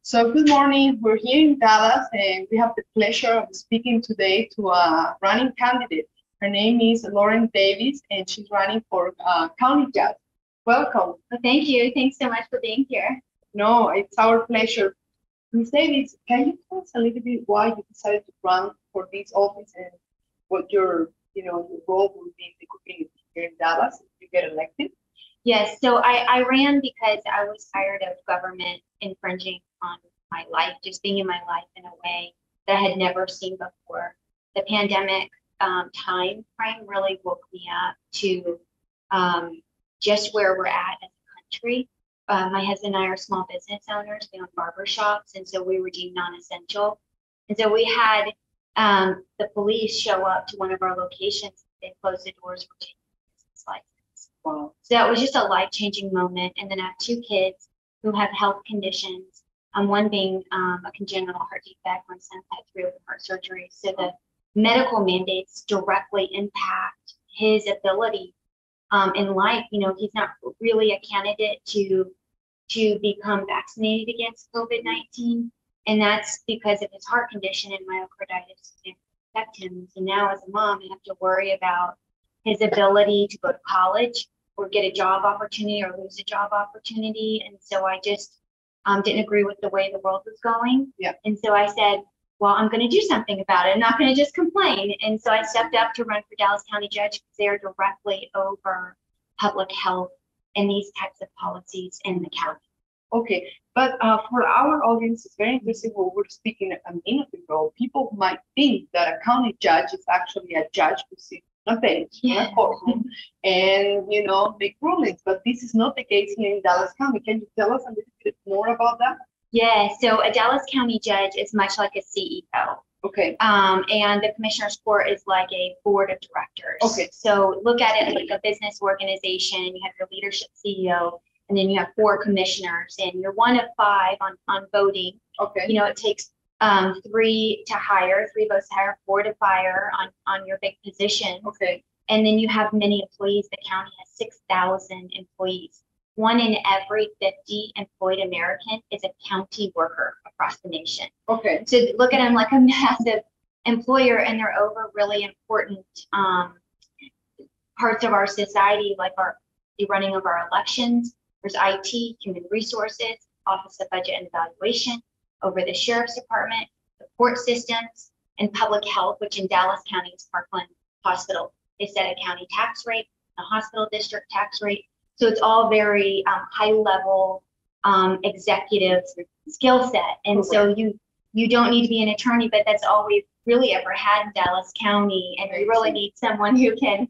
So good morning. We're here in Dallas, and we have the pleasure of speaking today to a running candidate. Her name is Lauren Davis, and she's running for county judge. Welcome. Well, thank you. Thanks so much for being here. No, it's our pleasure. Ms. Davis, can you tell us a little bit why you decided to run for this office and what your role will be in the community here in Dallas if you get elected? Yes, so I ran because I was tired of government infringing on my life, just being in my life in a way that I had never seen before. The pandemic time frame really woke me up to just where we're at as a country. My husband and I are small business owners. We own barber shops, and so we were deemed non-essential. And so we had the police show up to one of our locations. They closed the doors for taking business license. Wow. So that was just a life-changing moment. And then I have two kids who have health conditions. One being a congenital heart defect. My son had 3 open heart surgeries. So the medical mandates directly impact his ability in life. You know, he's not really a candidate to become vaccinated against COVID-19. And that's because of his heart condition and myocarditis can affect him. So now as a mom, I have to worry about his ability to go to college or get a job opportunity or lose a job opportunity. And so I just didn't agree with the way the world was going. Yeah. And so I said, well, I'm going to do something about it. I'm not going to just complain. And so I stepped up to run for Dallas County Judge because they're directly over public health and these types of policies in the county. Okay, but for our audience, it's very interesting what we're speaking a minute ago. People might think that a county judge is actually a judge who sits on a bench in a courtroom and, make rulings, but this is not the case here in Dallas County. Can you tell us a little bit more about that? Yeah, so a Dallas County judge is much like a CEO. Okay. And the commissioner's court is like a board of directors. Okay. So look at it like a business organization. You have your leadership CEO, and then you have 4 commissioners, and you're one of 5 on voting. Okay. It takes 3 to hire, 3 votes to hire, 4 to fire on your big positions. Okay. And then you have many employees. The county has 6,000 employees. 1 in every 50 employed American is a county worker across the nation. Okay. So look at them like a massive employer, and they're over really important parts of our society, like the running of our elections. There's IT, human resources, Office of Budget and Evaluation, over the Sheriff's Department, the court systems, and public health, which in Dallas County is Parkland Hospital. They set a county tax rate, a hospital district tax rate. So it's all very high level executive skill set. And so you don't need to be an attorney, but that's all we've really ever had in Dallas County. And we really need someone who can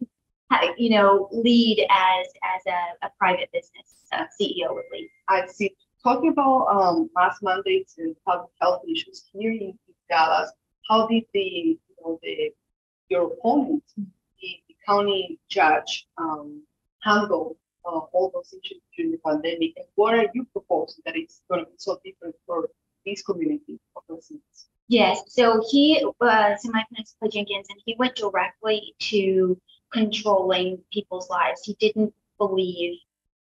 lead as a private business CEO would lead. I see. Talking about mass mandates and public health issues here in Dallas, how did your opponent, the county judge, handle all those issues during the pandemic, and what are you proposing that is going to be so different for this community of residents? Yes, so he was my Principal Jenkins, and he went directly to controlling people's lives. He didn't believe,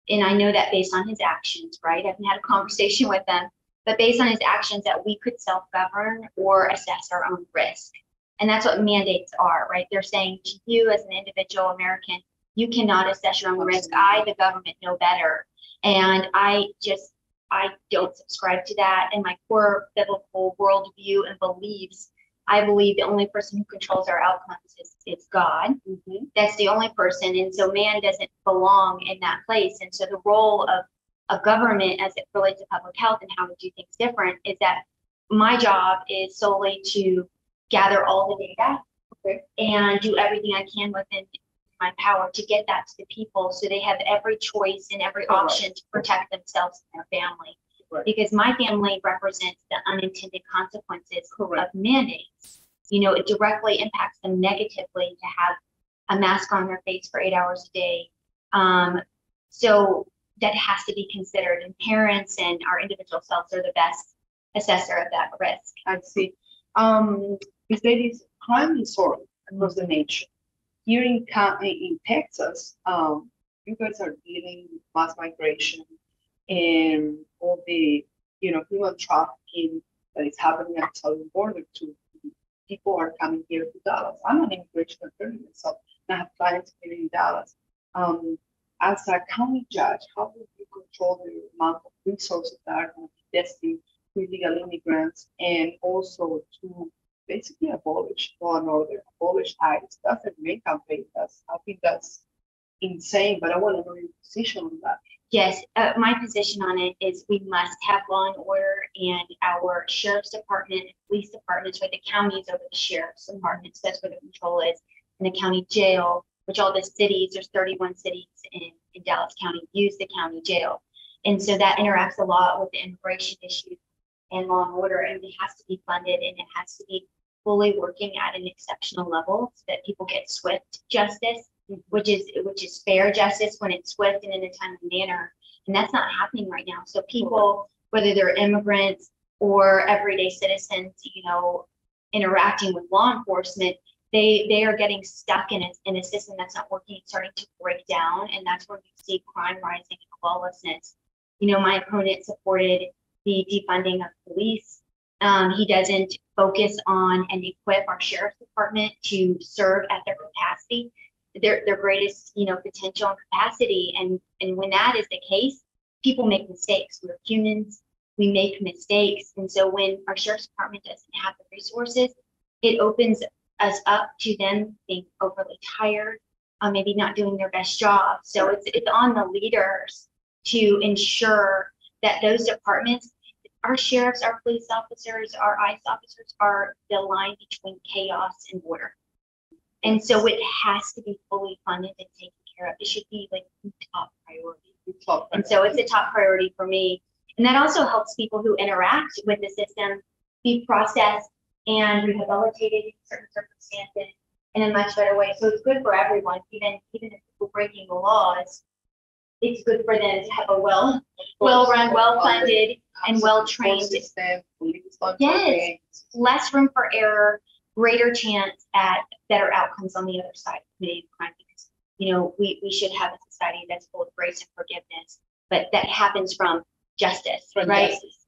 and I know that based on his actions, right? I haven't had a conversation with them, but based on his actions that we could self-govern or assess our own risk. And that's what mandates are, right? They're saying to you as an individual American, you cannot assess your own risk. I, the government, know better. And I don't subscribe to that. And my core biblical worldview and beliefs, I believe the only person who controls our outcomes is God. Mm-hmm. That's the only person. And so man doesn't belong in that place. And so the role of government as it relates to public health and how we do things different is that my job is solely to gather all the data and do everything I can within my power to get that to the people so they have every choice and every option to protect themselves and their family. Right. Because my family represents the unintended consequences of mandates. It directly impacts them negatively to have a mask on their face for 8 hours a day. So that has to be considered, and parents and our individual selves are the best assessor of that risk. I see. Is there is crime is soaring across the nation. Here in Texas, you guys are dealing with mass migration and all the human trafficking that is happening at the southern border too. People are coming here to Dallas. I'm an immigration attorney myself, and I have clients here in Dallas. As a county judge, how do you control the amount of resources that are going to be destined to illegal immigrants and also to basically abolish law and order, abolish ICE? That's the main campaign. I think that's insane, but I want to know your position on that. Yes, my position on it is we must have law and order, and our sheriff's department, police departments, right? The counties over the sheriff's departments. That's where the control is. And the county jail, which all the cities, there's 31 cities in Dallas County, use the county jail. And so that interacts a lot with the immigration issues and law and order, and it has to be funded, and it has to be fully working at an exceptional level so that people get swift justice, which is fair justice when it's swift and in a timely manner. And that's not happening right now. So people, whether they're immigrants or everyday citizens, interacting with law enforcement, they are getting stuck in a system that's not working. It's starting to break down, and that's where you see crime rising and lawlessness. My opponent supported the defunding of police. He doesn't focus on and equip our sheriff's department to serve at their capacity, their greatest, potential and capacity. And when that is the case, people make mistakes. We're humans, we make mistakes. And so when our sheriff's department doesn't have the resources, it opens us up to them being overly tired, maybe not doing their best job. So it's on the leaders to ensure that those departments, our sheriffs, our police officers, our ICE officers, are the line between chaos and order. And so it has to be fully funded and taken care of. It should be like the top priority. And so it's a top priority for me. And that also helps people who interact with the system be processed and rehabilitated in certain circumstances in a much better way. So it's good for everyone, even if people breaking the laws. It's good for them to have a well-run, well-funded, and well-trained system. Yes, less room for error, greater chance at better outcomes on the other side of committing crime. Because we should have a society that's full of grace and forgiveness, but that happens from justice, right? Justice.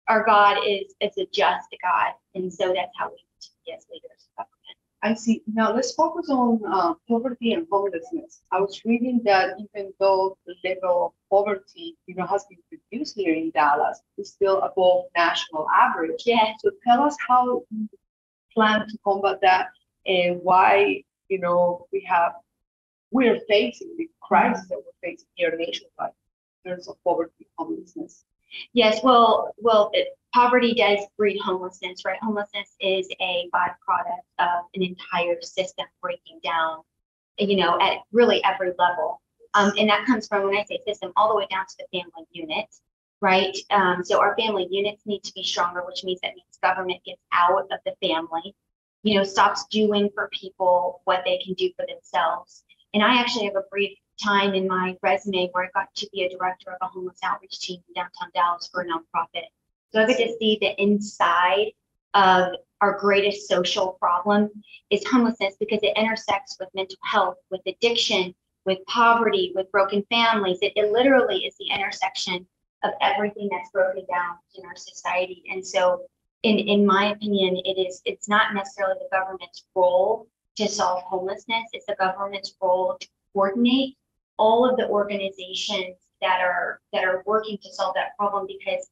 Our God is a just God, and so that's how we need to be as leaders of government. I see. Now let's focus on poverty and homelessness. I was reading that even though the level of poverty, has been reduced here in Dallas, it's still above national average. Yeah. So tell us how you plan to combat that, and why we're facing the crisis that we're facing here nationwide in terms of poverty and homelessness. Yes, well, poverty does breed homelessness, right? Homelessness is a byproduct of an entire system breaking down, at really every level. And that comes from, when I say system, all the way down to the family unit, right? So our family units need to be stronger, which means government gets out of the family, stops doing for people what they can do for themselves. And I actually have a brief time in my resume where I got to be a director of a homeless outreach team in downtown Dallas for a nonprofit. So I get to see the inside of our greatest social problem is homelessness, because it intersects with mental health, with addiction, with poverty, with broken families. It literally is the intersection of everything that's broken down in our society. And so in my opinion, it's not necessarily the government's role to solve homelessness. It's the government's role to coordinate all of the organizations that are working to solve that problem, because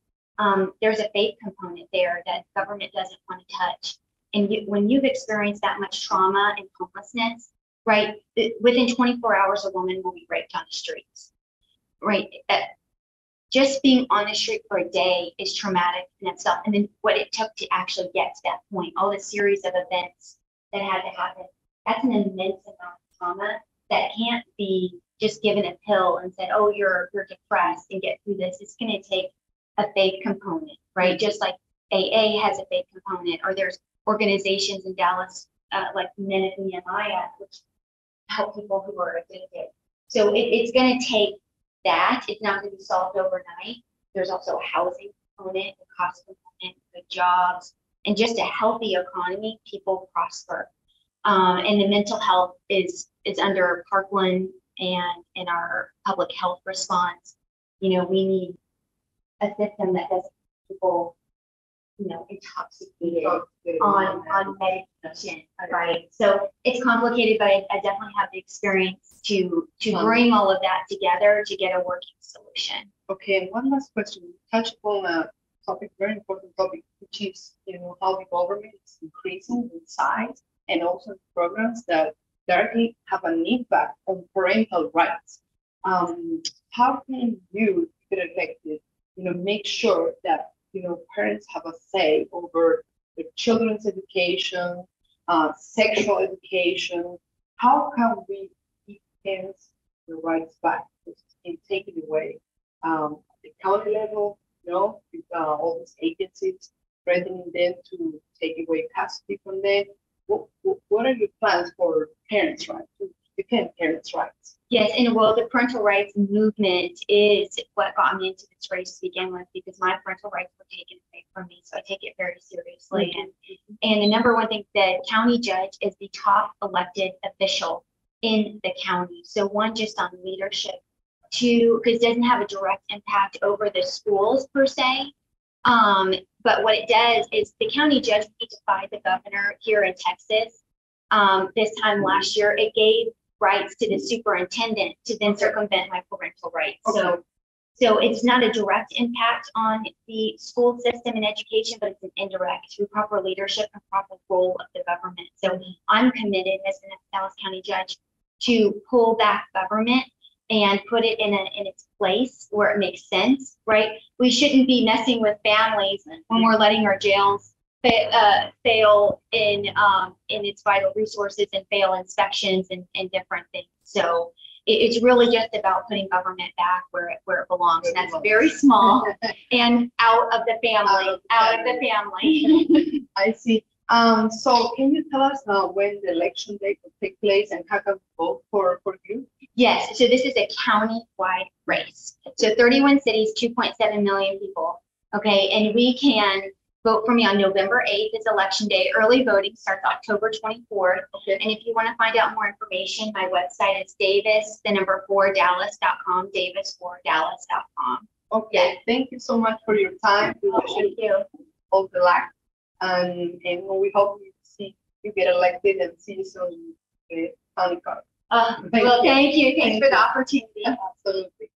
there's a faith component there that government doesn't want to touch. And when you've experienced that much trauma and homelessness, right, within 24 hours, a woman will be raped on the streets, right? Just being on the street for a day is traumatic in itself. And then what it took to actually get to that point, all the series of events that had to happen, that's an immense amount of trauma that can't be just given a pill and said, oh, you're depressed and get through this. It's going to take a faith component, right? Just like AA has a faith component, or there's organizations in Dallas like Men of Nehemiah, which help people who are addicted. So it's going to take that. It's not going to be solved overnight. There's also a housing component, a cost component, good jobs, and just a healthy economy. People prosper. And the mental health is under Parkland and in our public health response. We need a system that doesn't keep people, intoxicated on medication, right? So it's complicated, but I definitely have the experience to bring all of that together to get a working solution. Okay, and one last question. You touched on a topic, very important topic, which is, how the government is increasing in size and also programs that directly have an impact on parental rights. How can you, if you're elected, make sure that, parents have a say over their children's education, sexual education? How can we give parents the rights back and take it away? At the county level, with all these agencies threatening them to take away custody from them. What are your plans for parents' rights, to defend parents' rights? Yes, and well, the parental rights movement is what got me into this race to begin with, because my parental rights were taken away from me, so I take it very seriously. And the number one thing, the county judge is the top elected official in the county. So one, just on leadership. Two, because it doesn't have a direct impact over the schools per se. But what it does is the county judge defied the governor here in Texas. This time last year, it gave rights to the superintendent to then circumvent my parental rights. Okay. So it's not a direct impact on the school system and education, but it's an indirect through proper leadership and proper role of the government. So I'm committed as the Dallas County judge to pull back government and put it in its place where it makes sense, right? We shouldn't be messing with families when we're letting our jails fail in its vital resources and fail inspections and different things. So it's really just about putting government back where it belongs. And that's very small and out of the family, I see. So can you tell us when the election day will take place and how can we vote for you? Yes, so this is a county-wide race. So 31 cities, 2.7 million people. Okay, and we can vote for me on November 8th is election day. Early voting starts October 24th. Okay. And if you want to find out more information, my website is davis4dallas.com, davis4dallas.com. Okay, yeah. Thank you so much for your time. We wish you all the luck. And we hope you get elected and see you soon in the county court. Thank you. Thanks for the opportunity. Absolutely.